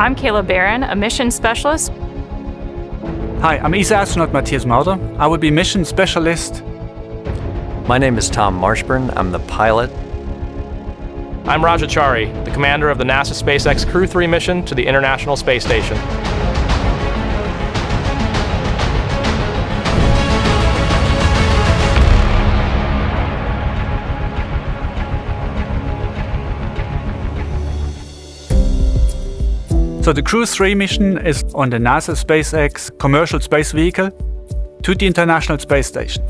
I'm Kayla Barron, a mission specialist. Hi, I'm ESA astronaut Matthias Mauder. I will be mission specialist. My name is Tom Marshburn. I'm the pilot. I'm Raj Achari, the commander of the NASA SpaceX Crew 3 mission to the International Space Station. So the Crew 3 mission is on the NASA SpaceX commercial space vehicle to the International Space Station.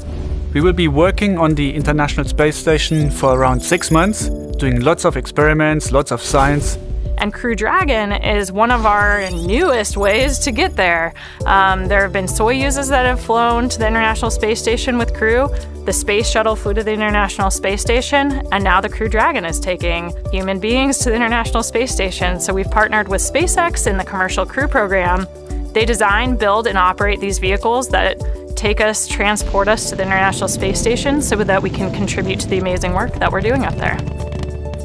We will be working on the International Space Station for around 6 months, doing lots of experiments, lots of science. And Crew Dragon is one of our newest ways to get there. There have been Soyuzes that have flown to the International Space Station with Crew. The Space Shuttle flew to the International Space Station, and now the Crew Dragon is taking human beings to the International Space Station. So we've partnered with SpaceX in the Commercial Crew Program. They design, build, and operate these vehicles that transport us to the International Space Station so that we can contribute to the amazing work that we're doing up there.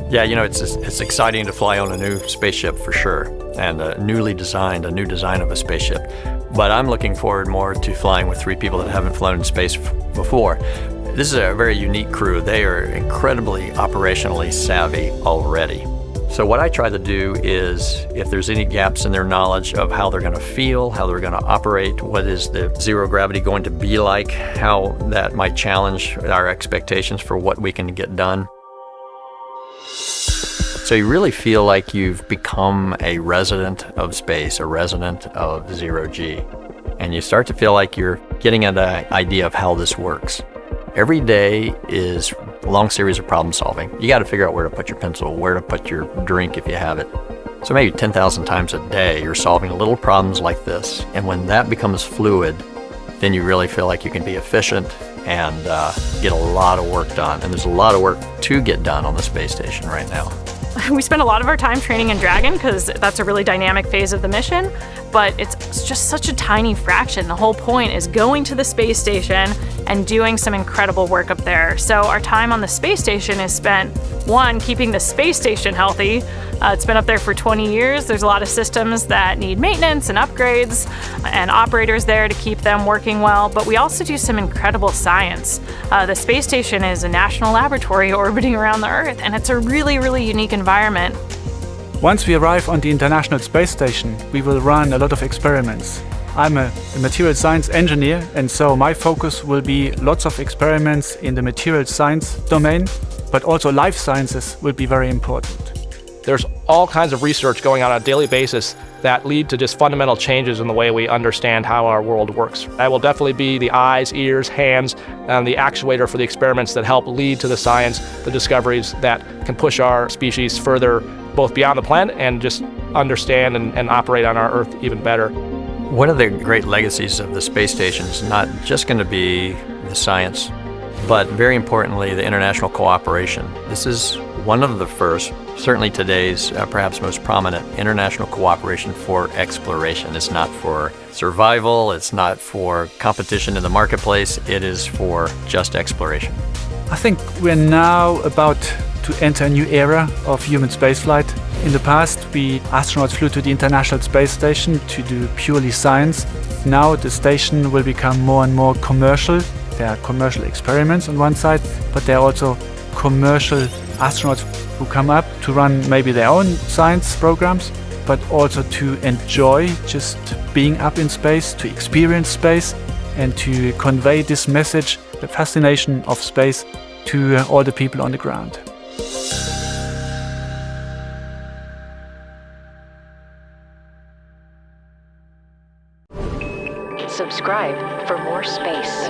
Yeah, it's exciting to fly on a new spaceship for sure, and a new design of a spaceship. But I'm looking forward more to flying with 3 people that haven't flown in space before. This is a very unique crew. They are incredibly operationally savvy already. So what I try to do is, if there's any gaps in their knowledge of how they're going to feel, how they're going to operate, what is the zero gravity going to be like, how that might challenge our expectations for what we can get done. So you really feel like you've become a resident of space, a resident of zero-G. And you start to feel like you're getting an idea of how this works. Every day is a long series of problem solving. You got to figure out where to put your pencil, where to put your drink if you have it. So maybe 10,000 times a day you're solving little problems like this. And when that becomes fluid, then you really feel like you can be efficient and get a lot of work done. And there's a lot of work to get done on the space station right now. We spend a lot of our time training in Dragon because that's a really dynamic phase of the mission, but it's just such a tiny fraction. The whole point is going to the space station and doing some incredible work up there. So our time on the space station is spent, one, keeping the space station healthy. It's been up there for 20 years. There's a lot of systems that need maintenance and upgrades and operators there to keep them working well, but we also do some incredible science. The space station is a national laboratory orbiting around the Earth, and it's a really, really unique environment. Once we arrive on the International Space Station, we will run a lot of experiments. I'm a material science engineer, and so my focus will be lots of experiments in the material science domain, but also life sciences will be very important. There's all kinds of research going on a daily basis that lead to just fundamental changes in the way we understand how our world works. I will definitely be the eyes, ears, hands, and the actuator for the experiments that help lead to the science, the discoveries that can push our species further, both beyond the planet and just understand and operate on our Earth even better. One of the great legacies of the space station is not just going to be the science, but very importantly, the international cooperation. This is one of the first, certainly today's perhaps most prominent, international cooperation for exploration. It's not for survival, it's not for competition in the marketplace, it is for just exploration. I think we're now about to enter a new era of human spaceflight. In the past, astronauts flew to the International Space Station to do purely science. Now the station will become more and more commercial. There are commercial experiments on one side, but there are also commercial astronauts who come up to run maybe their own science programs, but also to enjoy just being up in space, to experience space, and to convey this message, the fascination of space, to all the people on the ground. Subscribe for more space.